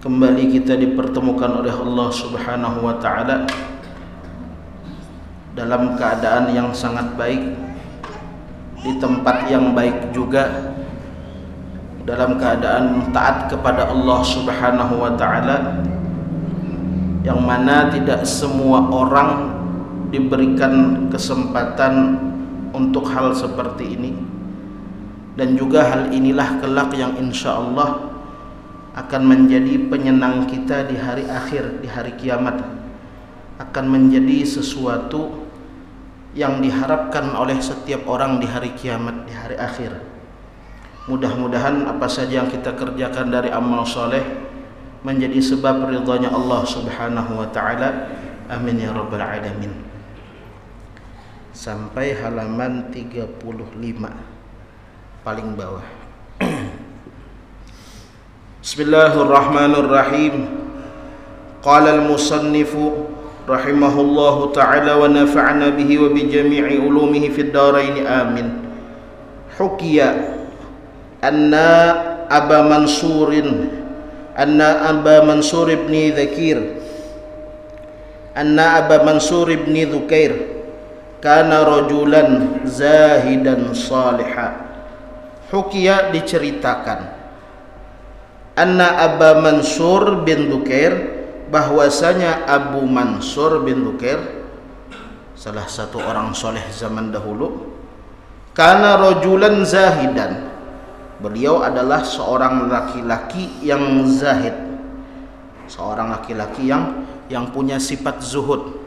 Kembali kita dipertemukan oleh Allah Subhanahu wa taala dalam keadaan yang sangat baik, di tempat yang baik juga, dalam keadaan taat kepada Allah Subhanahu wa taala, yang mana tidak semua orang diberikan kesempatan untuk hal seperti ini. Dan juga hal inilah kelak yang insya Allah akan menjadi penyenang kita di hari akhir, di hari kiamat. Akan menjadi sesuatu yang diharapkan oleh setiap orang di hari kiamat, di hari akhir. Mudah-mudahan apa saja yang kita kerjakan dari amal soleh menjadi sebab ridhanya Allah Subhanahu wa ta'ala. Amin ya rabbal alamin. Sampai halaman 35 paling bawah. Bismillahirrahmanirrahim. Qala al-musannifu rahimahullahu ta'ala wa nafa'na bihi wa bi jami'i ulumihi fid dharain amin. Hukiya anna Aba Mansur ibn Dhukair kana rajulan zahidan salihah. Hukiya diceritakan anna Aba Mansur bin Dhukair, bahwasanya Abu Mansur bin Dhukair, salah satu orang soleh zaman dahulu, kana rajulan zahidan, beliau adalah seorang laki-laki yang zahid, seorang laki-laki yang punya sifat zuhud.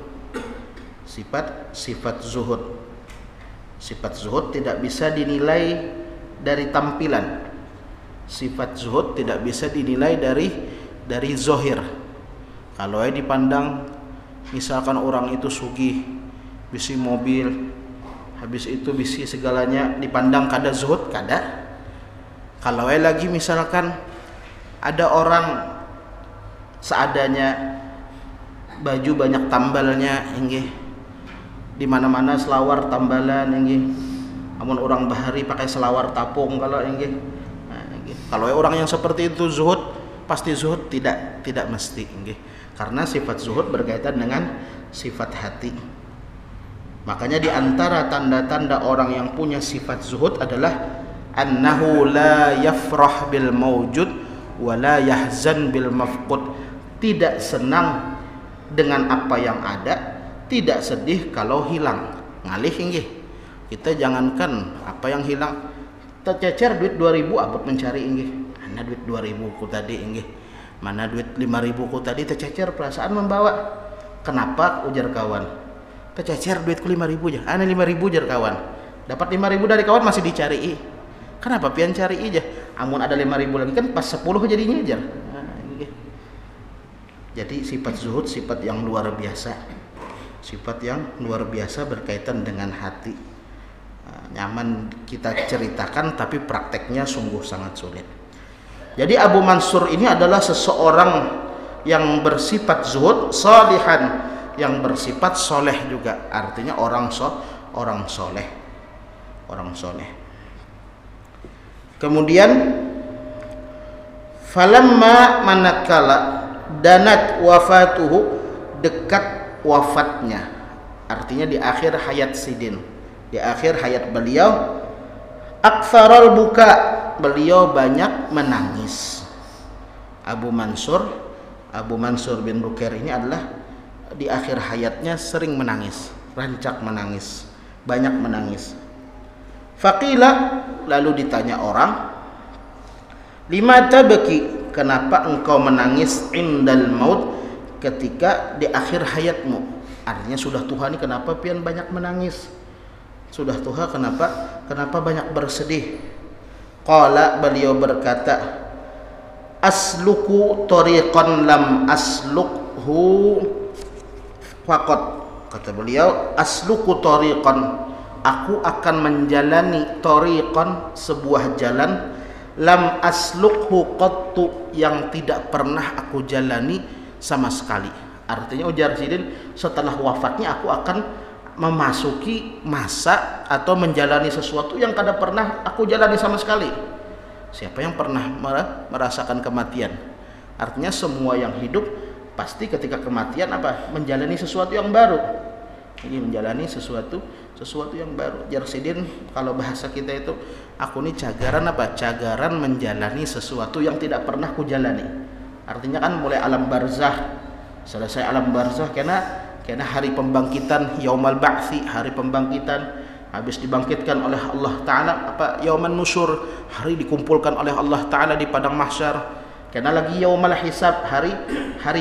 Sifat zuhud. Sifat zuhud tidak bisa dinilai dari tampilan. Sifat zuhud tidak bisa dinilai dari zohir. Kalau dipandang misalkan orang itu sugih, bisi mobil, habis itu bisi segalanya, dipandang kada zuhud, kada. Kalau lagi misalkan ada orang seadanya, baju banyak tambalnya, inggih, di mana-mana selawar tambalan, inggih. Amun orang bahari pakai selawar tapung kalau inggih. Kalau orang yang seperti itu zuhud, pasti zuhud? Tidak mesti, inggih. Karena sifat zuhud berkaitan dengan sifat hati. Makanya di antara tanda-tanda orang yang punya sifat zuhud adalah annahu la yafrah bil mawjud wa la yahzan bil mafqud. Tidak senang dengan apa yang ada, tidak sedih kalau hilang. Ngalih inggih. Kita jangankan apa yang hilang, tercecer duit 2000 abot mencari inggih. Mana duit 2000 ku tadi inggih. Mana duit 5000 ku tadi, tercecer perasaan membawa. Kenapa ujar kawan? Tercecer duitku 5000 aja. Ana 5000 jar kawan. Dapat 5000 dari kawan masih dicari. Kenapa pian cari aja? Amun ada 5000 lagi kan pas 10 jadinya jar. Jadi sifat zuhud sifat yang luar biasa. Sifat yang luar biasa berkaitan dengan hati. Nyaman kita ceritakan tapi prakteknya sungguh sangat sulit. Jadi Abu Mansur ini adalah seseorang yang bersifat zuhud, salihan, yang bersifat soleh juga. Artinya orang soleh. Kemudian falamma manakala danat wafatuhu, dekat wafatnya, artinya di akhir hayat sidin, di akhir hayat beliau, aktsaral buka, beliau banyak menangis. Abu Mansur bin Dhukair ini adalah di akhir hayatnya sering menangis, rancak menangis, banyak menangis. Faqila, lalu ditanya orang, lima tabki, kenapa engkau menangis indal maut, ketika di akhir hayatmu? Artinya sudah tua nih, kenapa pian banyak menangis? Sudah tua kenapa banyak bersedih? Qala, beliau berkata, asluku tariqan lam aslukhu faqat. Kata beliau, asluku tariqan, aku akan menjalani tariqan, sebuah jalan, lam aslukhu qattu, yang tidak pernah aku jalani sama sekali. Artinya ujar sidin, setelah wafatnya aku akan memasuki masa atau menjalani sesuatu yang kada pernah aku jalani sama sekali. Siapa yang pernah merasakan kematian? Artinya semua yang hidup pasti ketika kematian apa? Menjalani sesuatu yang baru. Ini menjalani sesuatu yang baru. Jar sidin kalau bahasa kita itu, aku ini cagaran apa? Cagaran menjalani sesuatu yang tidak pernah kujalani. Artinya kan mulai alam barzah, selesai alam barzah karena hari pembangkitan, yaumal ba'tsi, hari pembangkitan, habis dibangkitkan oleh Allah Ta'ala yauman nusyur, hari dikumpulkan oleh Allah Ta'ala di padang mahsyar. Karena lagi yaumal hisab, hari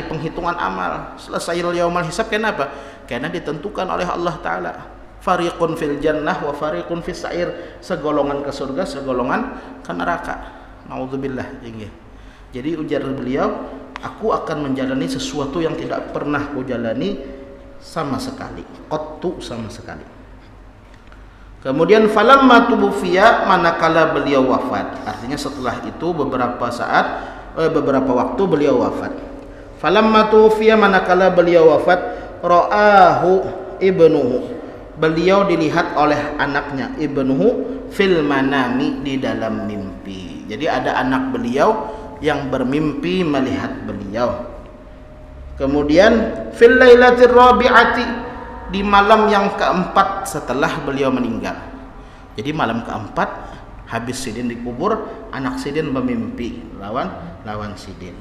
penghitungan amal. Selesai yaumal hisab, kenapa? Karena ditentukan oleh Allah Ta'ala, fariqun fil jannah wa fariqun fis sa'ir, segolongan ke surga, segolongan ke neraka. Naudzubillah. Jadi ujar beliau, aku akan menjalani sesuatu yang tidak pernah kujalani sama sekali, qattu, sama sekali. Kemudian falamma tubufiya, manakala beliau wafat, artinya setelah itu beberapa waktu beliau wafat. Falamma tubufiya, manakala beliau wafat, ra'ahu ibnuhu, beliau dilihat oleh anaknya, ibnuhu fil manami, di dalam mimpi. Jadi ada anak beliau yang bermimpi melihat beliau. Kemudian fil lailatir rabi'ati, di malam yang keempat setelah beliau meninggal. Jadi malam keempat habis sidin dikubur, anak sidin bermimpi lawan sidin.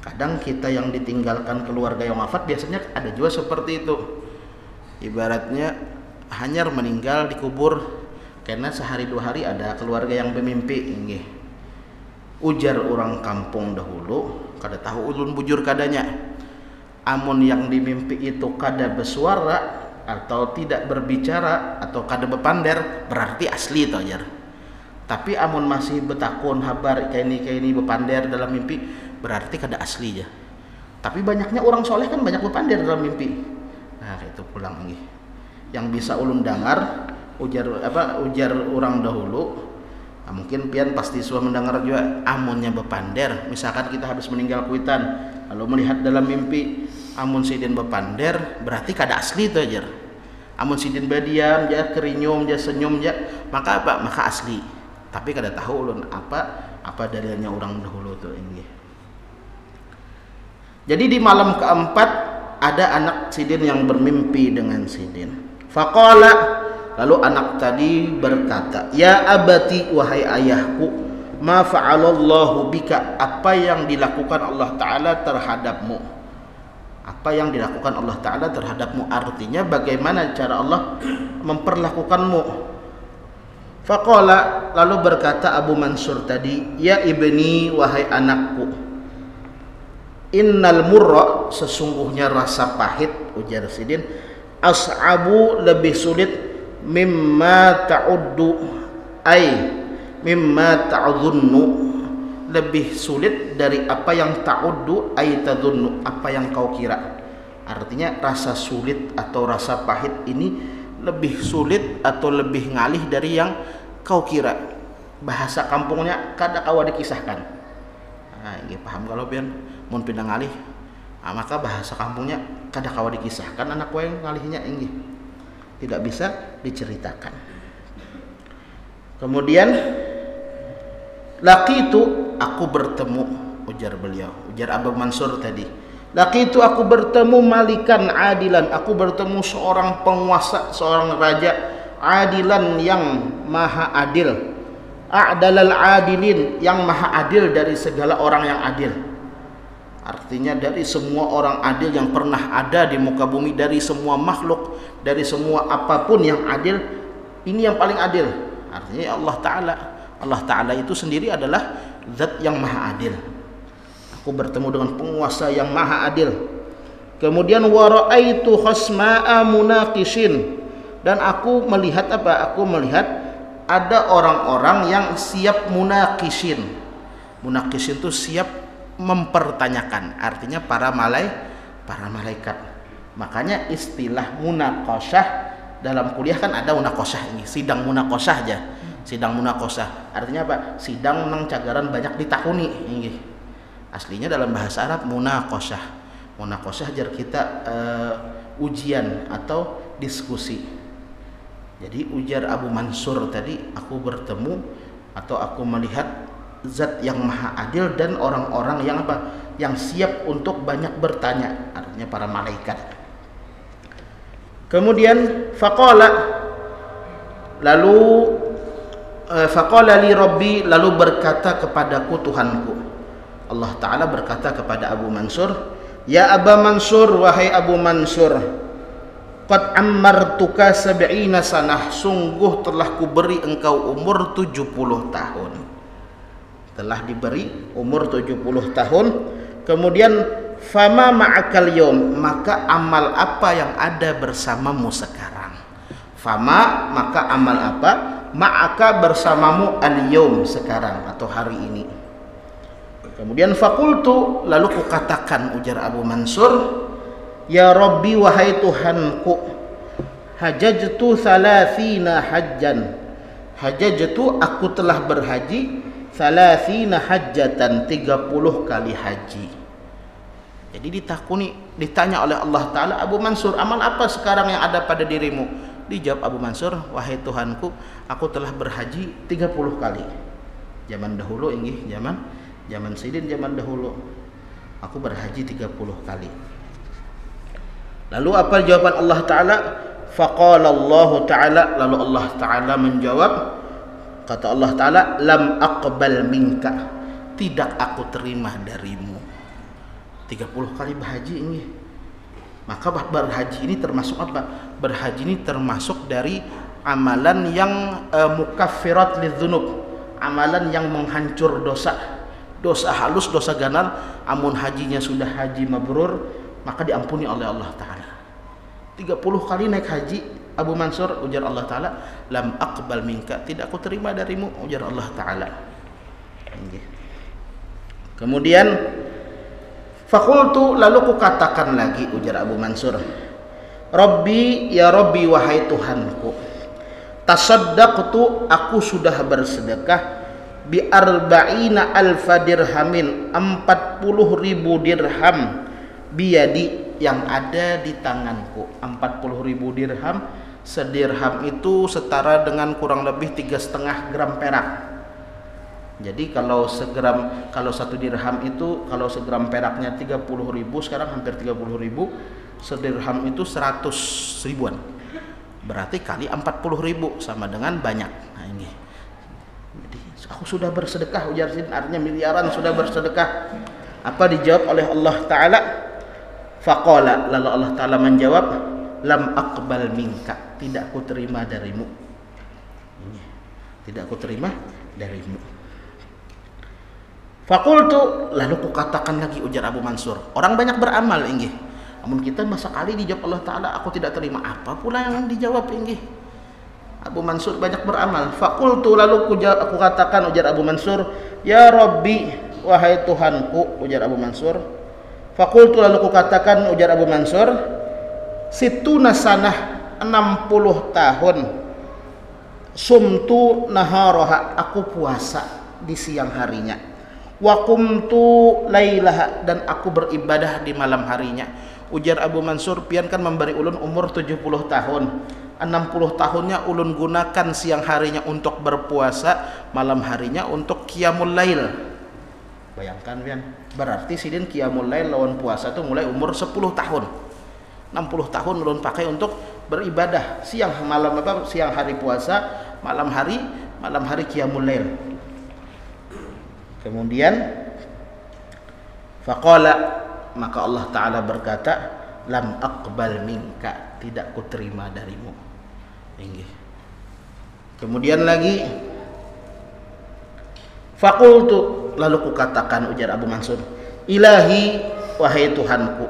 Kadang kita yang ditinggalkan keluarga yang wafat biasanya ada juga seperti itu. Ibaratnya hanyar meninggal dikubur karena sehari dua hari ada keluarga yang bermimpi. Ujar orang kampung dahulu, kada tahu ulun bujur kadanya. Amun yang dimimpi itu kada bersuara atau tidak berbicara atau kada bepander, berarti asli itu ajar. Tapi amun masih betakun habar kaini bepander dalam mimpi, berarti kada asli ya. Tapi banyaknya orang soleh kan banyak bepander dalam mimpi. Nah itu pulang nih. Yang bisa ulun dengar ujar orang dahulu. Nah, mungkin pian pasti sudah mendengar juga, amunnya bepander. Misalkan kita habis meninggal kuitan, lalu melihat dalam mimpi amun sidin bepander, berarti kada asli itu aja. Amun sidin berdiam, dia kerinyum, dia senyum, dia maka apa? Maka asli. Tapi kada tahu ulun apa dalilnya orang dahulu itu ini. Jadi di malam keempat ada anak sidin yang bermimpi dengan sidin. Faqala, lalu anak tadi berkata, ya abati, wahai ayahku, ma fa'alallahu bika, apa yang dilakukan Allah Ta'ala terhadapmu. Apa yang dilakukan Allah Ta'ala terhadapmu, artinya bagaimana cara Allah memperlakukanmu. Faqala, lalu berkata Abu Mansur tadi, ya ibni, wahai anakku, innal murra, sesungguhnya rasa pahit, ujar sidin, as'abu, lebih sulit, mimma ta'uddu, mimma ta'udhunnu, lebih sulit dari apa yang ta'uddu, tadhunnu, apa yang kau kira. Artinya rasa sulit atau rasa pahit ini lebih sulit atau lebih ngalih dari yang kau kira. Bahasa kampungnya kada kawa dikisahkan. Nah, ini paham kalau pian mun pindah ngalih. Nah, maka bahasa kampungnya kada kawa dikisahkan, anak kowe ngalihnya ini tidak bisa diceritakan. Kemudian laqitu, aku bertemu, ujar beliau, ujar Abu Mansur tadi, laqitu, aku bertemu malikan adilan, aku bertemu seorang penguasa, seorang raja adilan, yang maha adil, a'dalal adilin, yang maha adil dari segala orang yang adil. Artinya dari semua orang adil yang pernah ada di muka bumi, dari semua makhluk, dari semua apapun yang adil, ini yang paling adil. Artinya Allah Ta'ala itu sendiri adalah zat yang maha adil. Aku bertemu dengan penguasa yang maha adil. Kemudian wa ra'aitu khasma'a munaqisin, dan aku melihat apa? Aku melihat ada orang-orang yang siap munaqisin. Munaqisin itu siap mempertanyakan, artinya para malaikat. Makanya istilah munaqasyah dalam kuliah kan ada munaqasyah ini, sidang munaqasyah aja. Sidang munaqasyah artinya apa? Sidang nang cagaran banyak ditakuni ini. Aslinya dalam bahasa Arab munaqasyah. Munaqasyah jar kita ujian atau diskusi. Jadi ujar Abu Mansur tadi, aku bertemu atau aku melihat zat yang maha adil dan orang-orang yang apa? Yang siap untuk banyak bertanya, artinya para malaikat. Kemudian faqala li rabbi, lalu berkata kepadaku Tuhanku. Allah Ta'ala berkata kepada Abu Mansur, ya Aba Mansur, wahai Abu Mansur, qad ammartuka 70 sanah, sungguh telah kuberi engkau umur 70 tahun. Telah diberi umur 70 tahun. Kemudian fama ma'akal yawm, maka amal apa yang ada bersamamu sekarang? Fama, maka amal apa? Ma'aka, bersamamu, al-yawm, sekarang atau hari ini. Kemudian fakultu, lalu kukatakan, ujar Abu Mansur, ya Rabbi, wahai Tuhanku, hajajtu 30 hajjan. Hajajtu, aku telah berhaji 30 hajjatan, 30 kali haji. Jadi ditanya oleh Allah Ta'ala, Abu Mansur, amal apa sekarang yang ada pada dirimu? Dijawab Abu Mansur, wahai Tuhanku, aku telah berhaji 30 kali. Zaman dahulu ini, zaman Sayyidin, zaman dahulu aku berhaji 30 kali. Lalu apa jawaban Allah Ta'ala? Faqala Allah Ta'ala, lalu Allah Ta'ala menjawab, kata Allah Ta'ala, lam aqbal minka, tidak aku terima darimu. 30 kali berhaji ini. Maka berhaji ini termasuk apa? Berhaji ini termasuk dari amalan yang mukaffirat lidzunub, amalan yang menghancur dosa. Dosa halus, dosa ganar, amun hajinya sudah haji mabrur, maka diampuni oleh Allah Ta'ala. 30 kali naik haji Abu Mansur, ujar Allah Ta'ala, lam aqbal minka, tidak aku terima darimu, ujar Allah Ta'ala. Kemudian fakultu, lalu kukatakan lagi, ujar Abu Mansur, Rabbi, ya Rabbi, wahai Tuhanku, tasaddaqtu, aku sudah bersedekah, bi arba'ina alfa dirhamin, 40.000 dirham, biyadi, yang ada di tanganku. 40.000 dirham, sedirham itu setara dengan kurang lebih 3,5 gram perak. Jadi kalau satu dirham itu, kalau segram peraknya 30.000, sekarang hampir 30.000, sedirham itu 100 ribuan. Berarti kali 40.000 sama dengan banyak. Nah ini. Jadi aku sudah bersedekah, ujar Sidin, artinya miliaran sudah bersedekah. Apa dijawab oleh Allah Ta'ala? Faqala, lalu Allah Ta'ala menjawab, lam aqbal minka, tidak aku terima darimu. Ini. Tidak aku terima darimu. Fakultu, lalu kukatakan lagi, ujar Abu Mansur, orang banyak beramal inggih, namun kita masa kali dijawab Allah Ta'ala aku tidak terima, apa pula yang dijawab inggih? Abu Mansur banyak beramal. Fakultu, lalu aku katakan, ujar Abu Mansur, ya Rabbi, wahai Tuhanku, ujar Abu Mansur. Fakultu, lalu kukatakan, ujar Abu Mansur, situna sanah, 60 tahun, sumtu naharoha, aku puasa di siang harinya, wa qumtu lailaha, dan aku beribadah di malam harinya. Ujar Abu Mansur, pian kan memberi ulun umur 70 tahun, 60 tahunnya ulun gunakan siang harinya untuk berpuasa, malam harinya untuk qiyamul lail. Bayangkan pian, berarti sidin qiyamul lail lawan puasa itu mulai umur 10 tahun. 60 tahun ulun pakai untuk beribadah, siang hari puasa, malam hari qiyamul lail. Kemudian faqala, maka Allah Ta'ala berkata, lam aqbal minka, tidak kuterima darimu. Kemudian lagi faqultu, lalu kukatakan, ujar Abu Mansur, ilahi, wahai Tuhanku,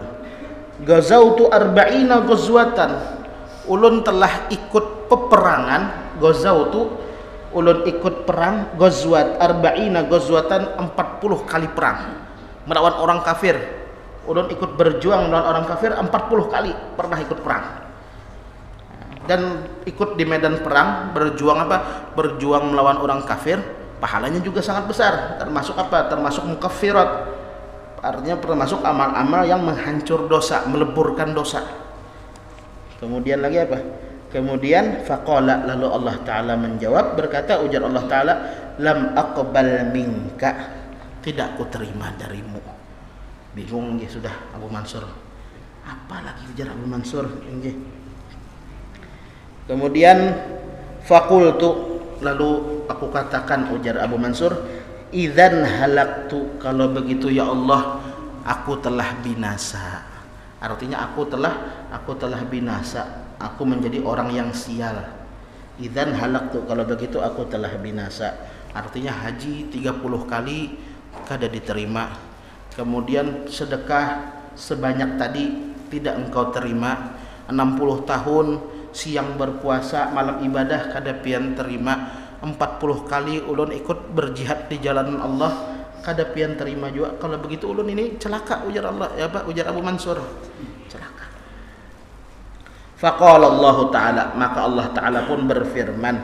gazautu arba'ina ghazwatan, ulun telah ikut peperangan, gazautu, ulun ikut perang, ghazwat arba'ina ghazwatan, 40 kali perang melawan orang kafir. Ulun ikut berjuang melawan orang kafir 40 kali pernah ikut perang. Dan ikut di medan perang, berjuang apa? Berjuang melawan orang kafir, pahalanya juga sangat besar. Termasuk apa? Termasuk mukaffirat. Artinya termasuk amal-amal yang menghancur dosa, meleburkan dosa. Kemudian lagi apa? Kemudian faqala, lalu Allah Ta'ala menjawab, berkata ujar Allah Ta'ala, lam aqbal minka, tidak ku terima darimu. Bingung nggih sudah Abu Mansur. Apa lagi ujar Abu Mansur nggih. Kemudian faqultu, lalu aku katakan ujar Abu Mansur, idzan halaktu, kalau begitu ya Allah aku telah binasa. Artinya aku telah binasa. Aku menjadi orang yang sial. Idzan halaktu, kalau begitu aku telah binasa. Artinya haji 30 kali kada diterima. Kemudian sedekah sebanyak tadi tidak engkau terima. 60 tahun siang berpuasa, malam ibadah kada pian terima. 40 kali ulun ikut berjihad di jalan Allah, kada pian terima juga. Kalau begitu ulun ini celaka ujar Allah, ya Pak, ujar Abu Mansur. Celaka. Faqala Allah Ta'ala, maka Allah Ta'ala pun berfirman,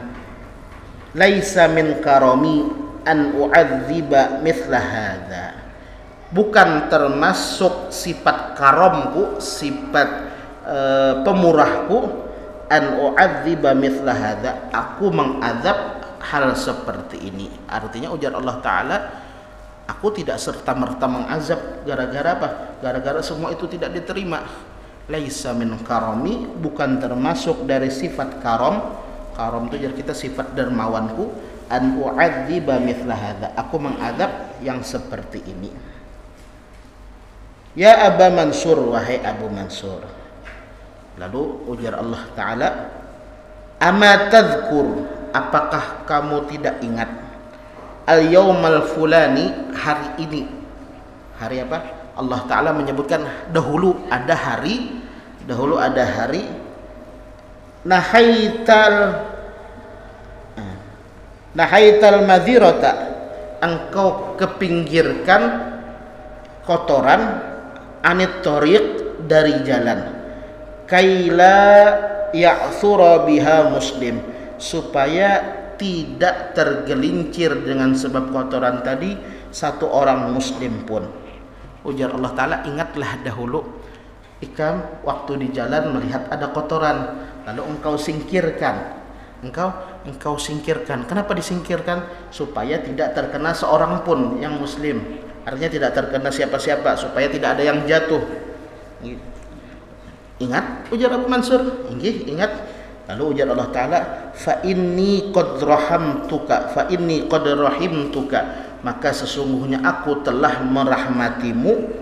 laisa min karami an u'adziba mithla hadza, bukan termasuk sifat karamku, sifat pemurahku, an u'adziba mithla hadza, aku mengazab hal seperti ini. Artinya ujar Allah Ta'ala, aku tidak serta-merta mengazab gara-gara apa? Gara-gara semua itu tidak diterima. Laisa min karami, bukan termasuk dari sifat karam. Karam itu jadi kita sifat dermawanku. An u'adziba mithla hadza, aku mengazab yang seperti ini. Ya Aba Mansur, wahai Abu Mansur. Lalu ujar Allah Ta'ala, ama tadhkur, apakah kamu tidak ingat, al yaumal fulani, hari ini. Hari apa? Allah Ta'ala menyebutkan dahulu ada hari nahaital madhirata, engkau kepinggirkan kotoran, anit thoriq, dari jalan, kaila ya'thura biha muslim, supaya tidak tergelincir dengan sebab kotoran tadi satu orang muslim pun. Ujar Allah Ta'ala, ingatlah dahulu ikam waktu di jalan melihat ada kotoran, lalu engkau singkirkan. Engkau singkirkan. Kenapa disingkirkan? Supaya tidak terkena seorang pun yang muslim. Artinya tidak terkena siapa-siapa, supaya tidak ada yang jatuh. Ingat ujar Abu Mansur, ingat. Lalu ujar Allah Ta'ala, fa inni qad rahimtuka, maka sesungguhnya aku telah merahmatimu,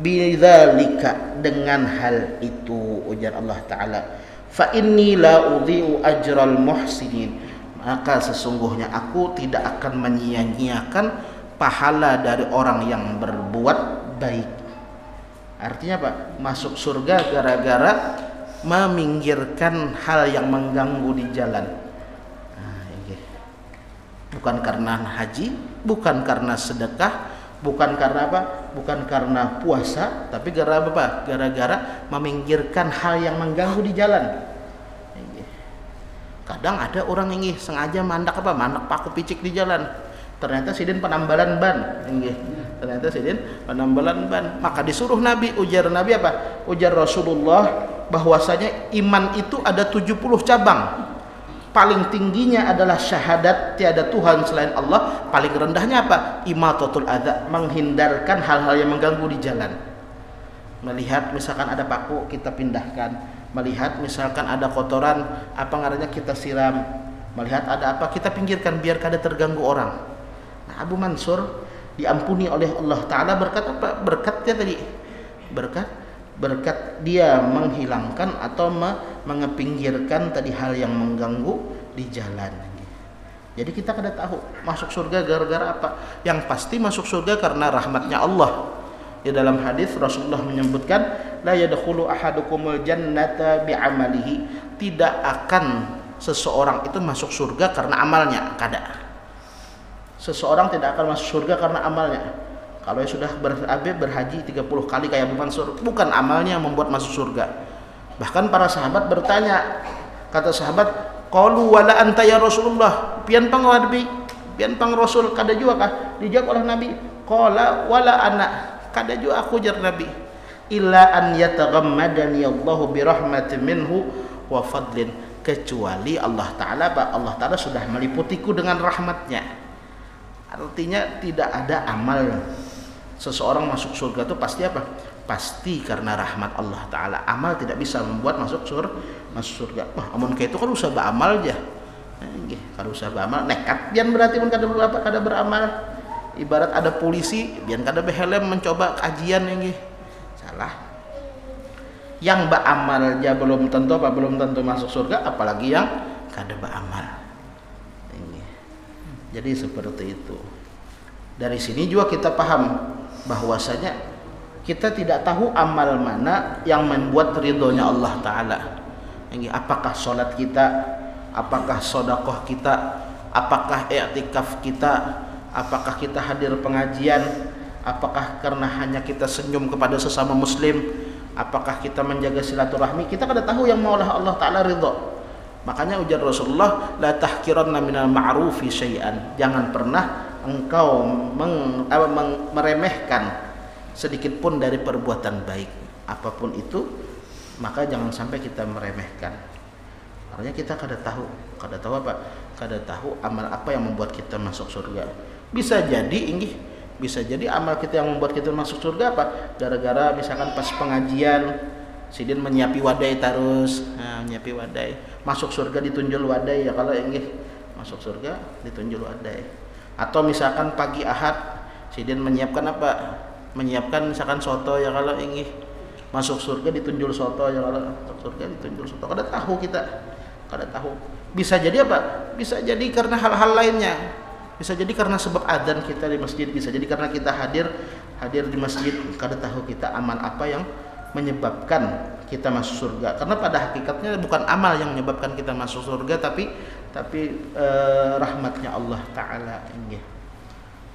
bidzalika, dengan hal itu. Ujar Allah Ta'ala, fa inni la udhi'u ajral muhsinin, maka sesungguhnya aku tidak akan menyia-nyiakan pahala dari orang yang berbuat baik. Artinya apa? Masuk surga gara-gara meminggirkan hal yang mengganggu di jalan. Bukan karena haji, bukan karena sedekah, bukan karena apa? Bukan karena puasa, tapi gara-gara apa? Gara-gara meminggirkan hal yang mengganggu di jalan. Kadang ada orang ini sengaja mandak paku picik di jalan. Ternyata sidin penambalan ban. Maka disuruh Nabi, ujar Nabi apa? Ujar Rasulullah bahwasanya iman itu ada 70 cabang. Paling tingginya adalah syahadat tiada Tuhan selain Allah. Paling rendahnya apa? Imatatul adza, menghindarkan hal-hal yang mengganggu di jalan. Melihat misalkan ada paku, kita pindahkan. Melihat misalkan ada kotoran, apa ngarannya, kita siram. Melihat ada apa, kita pinggirkan biar kada terganggu orang. Nah, Abu Mansur diampuni oleh Allah Ta'ala berkat apa? Berkatnya tadi, berkat dia menghilangkan atau mengepinggirkan tadi hal yang mengganggu di jalan. Jadi kita kada tahu masuk surga gara-gara apa. Yang pasti masuk surga karena rahmatnya Allah. Di dalam hadis Rasulullah menyebutkan, la yadkhulu ahadukumul jannata bi'amalihi, tidak akan seseorang itu masuk surga karena amalnya, kada. Seseorang tidak akan masuk surga karena amalnya. Kalau sudah berhaji 30 kali kayak Abu Mansur, bukan amalnya yang membuat masuk surga. Bahkan para sahabat bertanya, kata sahabat, qalu wala anta ya Rasulullah, pian pang Nabi, pian pang Rasul, kada juga kah? Dijawab oleh Nabi, qala wala ana, kada juga aku jar Nabi, illa an yataghammadani Allahu bi rahmatin minhu wa fadlin, kecuali Allah Ta'ala sudah meliputiku dengan rahmatnya. Artinya tidak ada amal seseorang masuk surga itu pasti apa? Pasti karena rahmat Allah Ta'ala. Amal tidak bisa membuat masuk surga. Wah, amun kayak itu kan usah beramal aja. Kalau usah beramal nekat biar berarti pun kada beramal. Ibarat ada polisi biar kada behelm mencoba kajian yang salah. Yang beramal aja belum tentu masuk surga, apalagi yang kada beramal. Jadi seperti itu. Dari sini juga kita paham bahwasanya kita tidak tahu amal mana yang membuat ridhonya Allah Ta'ala. Apakah sholat kita, apakah sedekah kita, apakah i'tikaf kita, apakah kita hadir pengajian, apakah karena hanya kita senyum kepada sesama muslim, apakah kita menjaga silaturahmi, kita kada tahu yang maulah Allah Ta'ala ridho. Makanya ujar Rasulullah, la tahkiranna minal ma'rufi syai'an, jangan pernah engkau meremehkan sedikit pun dari perbuatan baik apapun itu, maka jangan sampai kita meremehkan. Makanya kita kada tahu apa? Kada tahu amal apa yang membuat kita masuk surga. Bisa jadi amal kita yang membuat kita masuk surga apa? Gara-gara misalkan pas pengajian sidin menyiapi wadai terus, menyiapi wadai. Masuk surga ditunjul wadai ya, kalau masuk surga ditunjul wadai. Atau misalkan pagi Ahad sidin menyiapkan apa? Menyiapkan misalkan soto ya, kalau masuk surga ditunjul soto ya, kalau masuk surga ditunjul soto. Kada tahu kita. Bisa jadi apa? Bisa jadi karena hal-hal lainnya. Bisa jadi karena sebab adzan kita di masjid, bisa jadi karena kita hadir di masjid. Kada tahu kita amal apa yang menyebabkan kita masuk surga. Karena pada hakikatnya bukan amal yang menyebabkan kita masuk surga, tapi rahmatnya Allah Ta'ala.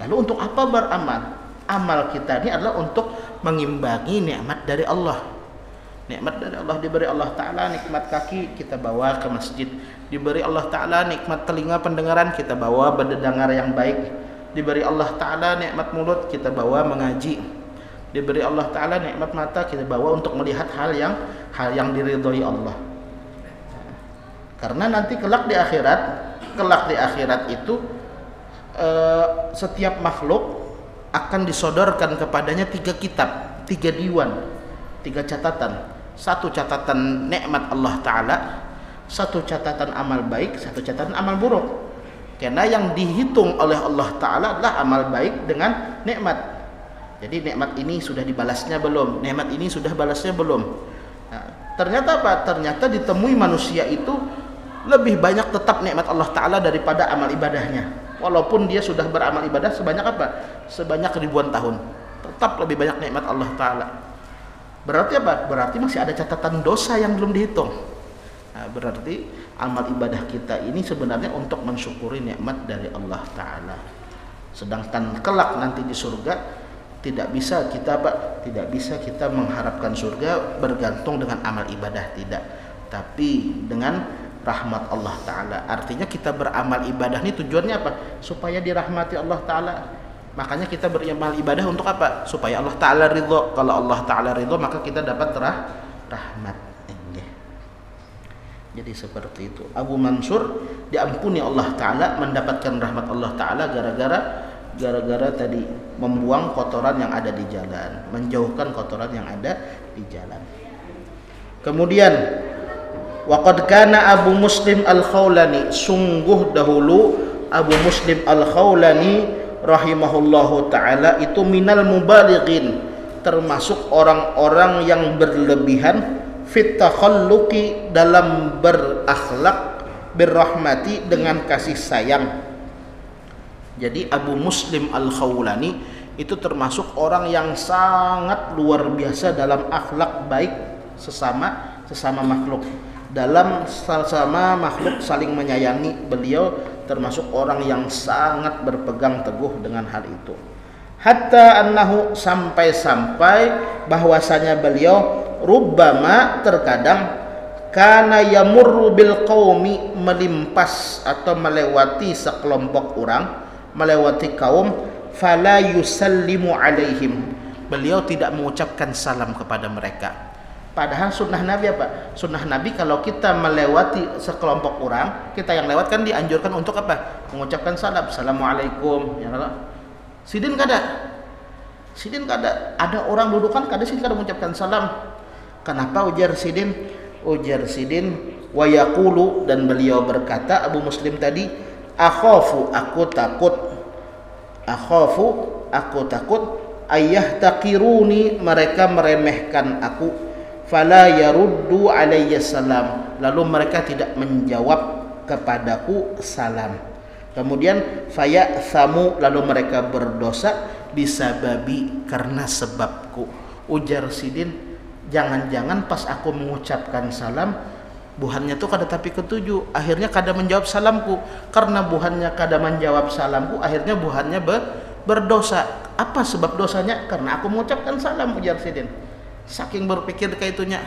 Lalu untuk apa beramal? Amal kita ini adalah untuk mengimbangi nikmat dari Allah. Nikmat dari Allah, diberi Allah Ta'ala nikmat kaki, kita bawa ke masjid. Diberi Allah Ta'ala nikmat telinga pendengaran, kita bawa berdengar yang baik. Diberi Allah Ta'ala nikmat mulut, kita bawa mengaji. Diberi Allah Ta'ala nikmat mata, kita bawa untuk melihat hal yang diridhoi Allah. Karena nanti kelak di akhirat itu setiap makhluk akan disodorkan kepadanya 3 kitab, 3 diwan, 3 catatan. 1 catatan nikmat Allah Ta'ala, 1 catatan amal baik, 1 catatan amal buruk. Karena yang dihitung oleh Allah Ta'ala adalah amal baik dengan nikmat. Jadi nikmat ini sudah dibalasnya belum, nikmat ini sudah balasnya belum. Nah, ternyata apa? Ternyata ditemui manusia itu lebih banyak tetap nikmat Allah Ta'ala daripada amal ibadahnya. Walaupun dia sudah beramal ibadah sebanyak apa? Sebanyak ribuan tahun, tetap lebih banyak nikmat Allah Ta'ala. Berarti apa? Berarti masih ada catatan dosa yang belum dihitung. Nah, berarti amal ibadah kita ini sebenarnya untuk mensyukuri nikmat dari Allah Ta'ala. Sedangkan kelak nanti di surga tidak bisa kita mengharapkan surga bergantung dengan amal ibadah, tidak, tapi dengan rahmat Allah Ta'ala. Artinya kita beramal ibadah ini tujuannya apa? Supaya dirahmati Allah Ta'ala. Makanya kita beramal ibadah untuk apa? Supaya Allah Ta'ala ridho. Kalau Allah Ta'ala ridho, maka kita dapat rahmat. Jadi seperti itu. Abu Mansur diampuni Allah Ta'ala, mendapatkan rahmat Allah Ta'ala gara-gara tadi membuang kotoran yang ada di jalan, menjauhkan kotoran yang ada di jalan. Kemudian waqad kana Abu Muslim Al-Khawlani, sungguh dahulu Abu Muslim Al-Khawlani rahimahullahu ta'ala itu minal mubalighin, termasuk orang-orang yang berlebihan fit takhalluqi, dalam berakhlak, birrahmati, dengan kasih sayang. Jadi Abu Muslim Al-Khawlani itu termasuk orang yang sangat luar biasa dalam akhlak baik sesama makhluk. Dalam sesama makhluk saling menyayangi, beliau termasuk orang yang sangat berpegang teguh dengan hal itu. Hatta annahu, sampai-sampai bahwasanya beliau rubbama, terkadang, kana yamurru bil qaumi, melimpas atau melewati sekelompok orang, melewati kaum, fala yusallimu alaihim, beliau tidak mengucapkan salam kepada mereka. Padahal sunnah Nabi apa? Sunnah Nabi kalau kita melewati sekelompok orang, kita yang lewat kan dianjurkan untuk apa? Mengucapkan salam, assalamualaikum. Ya kalau sidin kada, ada orang dudukan kada sidin kada mengucapkan salam. Kenapa ujar sidin? Ujar sidin wa yaqulu, dan beliau berkata Abu Muslim tadi, akhafu aku takut ayah taqiruni, mereka meremehkan aku, fala yaruddu alayya salam, lalu mereka tidak menjawab kepadaku salam. Kemudian fayathamu, lalu mereka berdosa bisababi, karena sebabku. Ujar sidin, jangan-jangan pas aku mengucapkan salam buhannya tuh kada tapi ketujuh, akhirnya kada menjawab salamku. Karena buhannya kada menjawab salamku, akhirnya buhannya berdosa. Apa sebab dosanya? Karena aku mengucapkan salam, ujar sidin. Saking berpikir kayak itunya.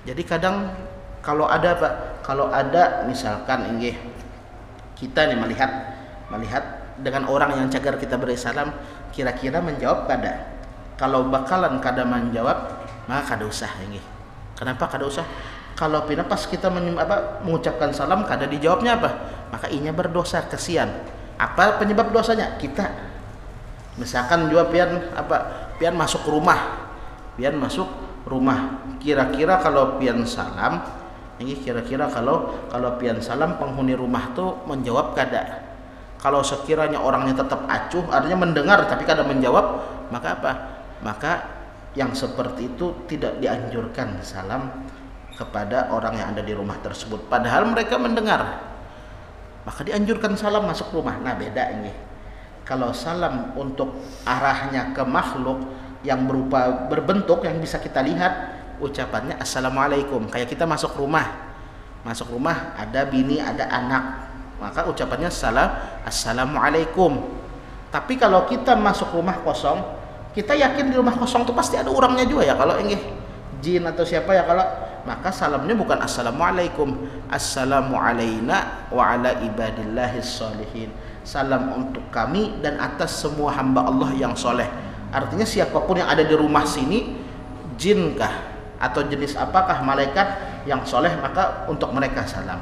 Jadi kadang kalau ada Pak, kalau ada misalkan inggih kita nih melihat dengan orang yang cagar kita beri salam, kira-kira menjawab kada. Kalau bakalan kada menjawab, maka kada usah inggih. Kenapa kada usah? Kalau pina pas kita mengucapkan salam kada dijawabnya apa? Maka inya berdosa, kesian. Apa penyebab dosanya? Kita. Misalkan juga pian masuk rumah. Kira-kira kalau pian salam, ini kira-kira kalau pian salam penghuni rumah tuh menjawab kada. Kalau sekiranya orangnya tetap acuh, artinya mendengar tapi kada menjawab, maka apa? Maka yang seperti itu tidak dianjurkan salam kepada orang yang ada di rumah tersebut. Padahal mereka mendengar, maka dianjurkan salam masuk rumah. Nah beda ini. Kalau salam untuk arahnya ke makhluk yang berupa berbentuk yang bisa kita lihat, ucapannya assalamualaikum. Kayak kita masuk rumah ada bini ada anak, maka ucapannya assalamualaikum. Tapi kalau kita masuk rumah kosong, kita yakin di rumah kosong itu pasti ada orangnya juga ya. Kalau ini jin atau siapa ya, kalau maka salamnya bukan assalamualaikum, assalamu alaina wa ala ibadillahis sholihin, salam untuk kami dan atas semua hamba Allah yang soleh. Artinya siapapun yang ada di rumah sini, jinkah atau jenis apakah malaikat yang soleh, maka untuk mereka salam.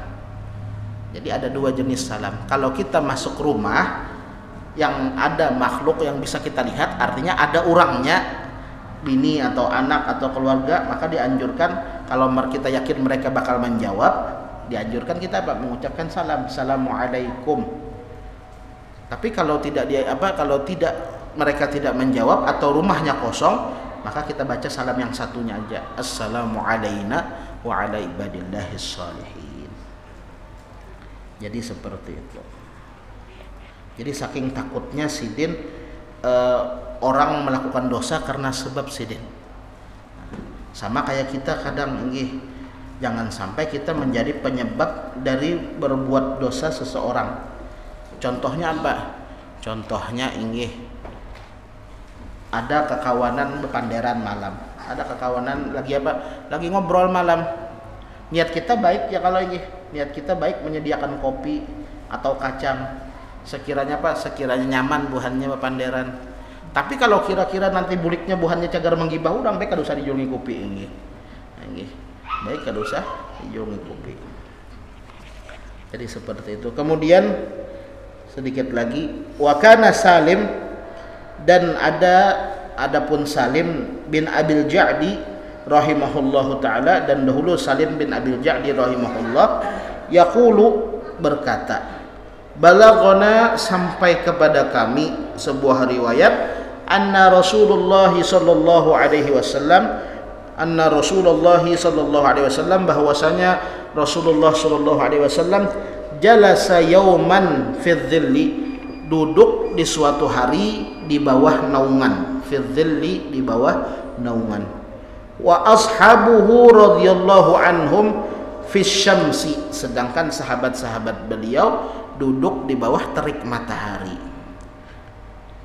Jadi ada dua jenis salam. Kalau kita masuk rumah yang ada makhluk yang bisa kita lihat, artinya ada orangnya, bini atau anak atau keluarga, maka dianjurkan kalau kita yakin mereka bakal menjawab, dianjurkan kita mengucapkan salam, assalamualaikum. Tapi kalau tidak mereka tidak menjawab atau rumahnya kosong, maka kita baca salam yang satunya aja, assalamu alaina wa ala ibadillahis sholihin. Jadi seperti itu. Jadi saking takutnya sidin orang melakukan dosa karena sebab sidin. Sama kayak kita kadang jangan sampai kita menjadi penyebab dari berbuat dosa seseorang. Contohnya apa? Contohnya ada kekawanan bepanderan malam, ada kekawanan lagi ngobrol malam. Niat kita baik ya, kalau niat kita baik menyediakan kopi atau kacang, sekiranya nyaman buhannya bepanderan. Tapi kalau kira-kira nanti buliknya buhannya cagar menggibah udang, baik kada usah dijungi kopi baik kada usah dijungi kopi. Jadi seperti itu. Kemudian sedikit lagi, wa kana Salim, dan adapun Salim bin Abil Ja'di rahimahullahu taala, dan dahulu Salim bin Abil Ja'di rahimahullah yaqulu, berkata, balaghana, sampai kepada kami sebuah riwayat, anna Rasulullah sallallahu alaihi wasallam, bahwasanya Rasulullah sallallahu alaihi wasallam jalasa yauman fi dhilli, duduk di suatu hari di bawah naungan, fi dhilli, di bawah naungan, wa ashabuhu radhiyallahu anhum fi syamsi, sedangkan sahabat-sahabat beliau duduk di bawah terik matahari.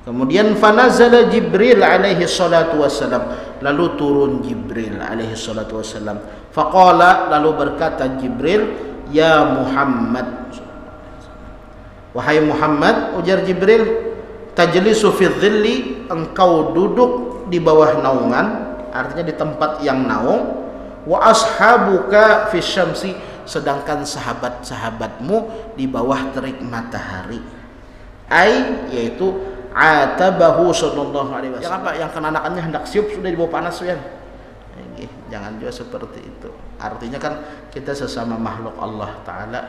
Kemudian fanazala Jibril alaihi salatu wassalam, lalu turun Jibril alaihi salatu wassalam. Faqala, lalu berkata Jibril, ya Muhammad, wahai Muhammad, ujar Jibril, tajlisu fi dhilli, engkau duduk di bawah naungan, artinya di tempat yang naung, wa ashabuka fi syamsi, sedangkan sahabat-sahabatmu di bawah terik matahari. Yaitu atabahu sallallahu alaihi wasallam. Yang apa? Yang kenanakannya hendak siup sudah di bawah panas ya. Jangan juga seperti itu. Artinya kan kita sesama makhluk Allah Ta'ala,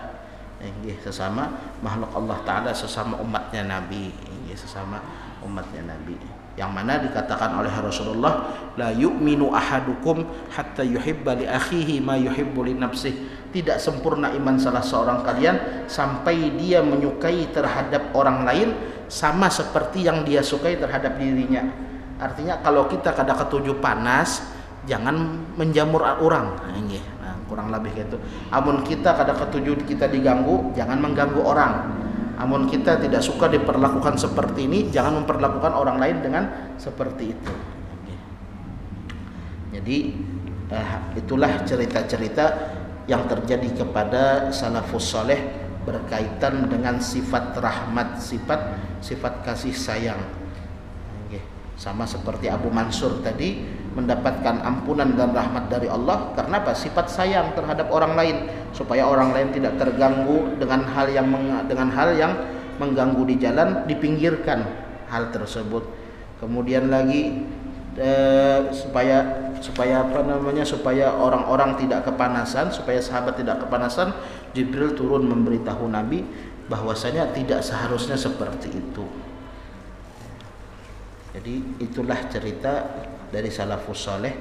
sesama makhluk Allah Ta'ala, sesama umatnya Nabi, sesama umatnya Nabi. Yang mana dikatakan oleh Rasulullah, la yu'minu ahadukum hatta yuhibba li akhihi ma yuhibbu li nafsihi. Tidak sempurna iman salah seorang kalian sampai dia menyukai terhadap orang lain sama seperti yang dia sukai terhadap dirinya. Artinya kalau kita kada ketujuh panas, jangan menjamur orang. Nah, kurang lebih gitu. Amun kita kada ketujuh kita diganggu, jangan mengganggu orang. Amun kita tidak suka diperlakukan seperti ini, jangan memperlakukan orang lain dengan seperti itu. Jadi itulah cerita-cerita yang terjadi kepada salafus saleh berkaitan dengan sifat rahmat, sifat kasih sayang. Sama seperti Abu Mansur tadi, mendapatkan ampunan dan rahmat dari Allah karena apa? Sifat sayang terhadap orang lain, supaya orang lain tidak terganggu dengan hal yang mengganggu di jalan, dipinggirkan hal tersebut. Kemudian lagi supaya orang-orang tidak kepanasan, supaya sahabat tidak kepanasan, Jibril turun memberitahu Nabi bahwasanya tidak seharusnya seperti itu. Jadi itulah cerita dari salafus saleh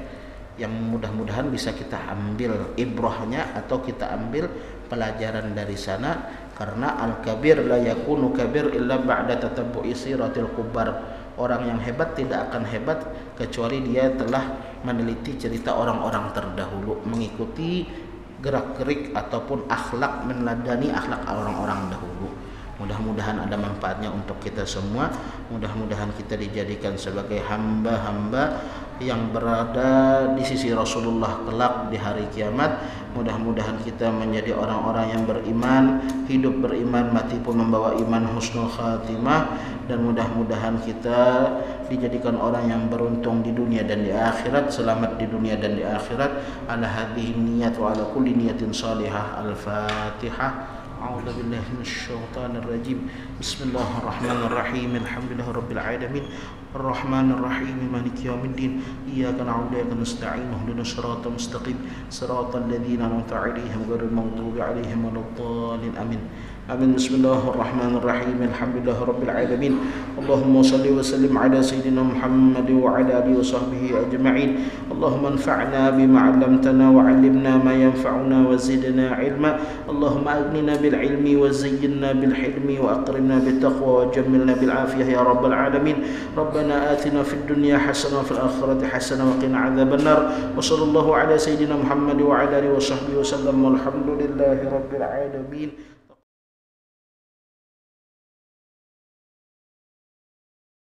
yang mudah-mudahan bisa kita ambil ibrahnya atau kita ambil pelajaran dari sana, karena al-kabir la yakunu kabir illa ba'da tatabbu'i siratil kubar. Orang yang hebat tidak akan hebat kecuali dia telah meneliti cerita orang-orang terdahulu, mengikuti gerak-gerik ataupun akhlak, meneladani akhlak orang-orang dahulu. Mudah-mudahan ada manfaatnya untuk kita semua. Mudah-mudahan kita dijadikan sebagai hamba-hamba yang berada di sisi Rasulullah kelak di hari kiamat. Mudah-mudahan kita menjadi orang-orang yang beriman, hidup beriman, mati pun membawa iman, husnul khatimah. Dan mudah-mudahan kita dijadikan orang yang beruntung di dunia dan di akhirat, selamat di dunia dan di akhirat. Ala hadhihi niyat wa ala kulli niyatin salihah. Al-Fatihah. أعوذ بالله من الشيطان الرجيم. بسم الله الرحمن الرحيم. الحمد لله رب العالمين الرحمن الرحيم مالك يوم الدين. إياك نعبد وإياك نستعين اهدنا الصراط المستقيم صراط الذين أنعمت عليهم غير المغضوب عليهم ولا الضالين آمين. آمين. بسم الله الرحمن الرحيم. الحمد لله رب العالمين. اللهم صل وسلم على سيدنا محمد وعلى آله وصحبه أجمعين. اللهم انفعنا بما علمتنا وعلمنا ما ينفعنا وزدنا علما. اللهم أغننا بالعلم وزينا بالحلم وأكرمنا بالتقوى وجملنا بالعافية يا رب العالمين. ربنا آتنا في الدنيا حسنة وفي الآخرة حسنة وقنا عذاب النار. وصلى الله على سيدنا محمد وعلى آله وصحبه وسلم والحمد لله رب العالمين.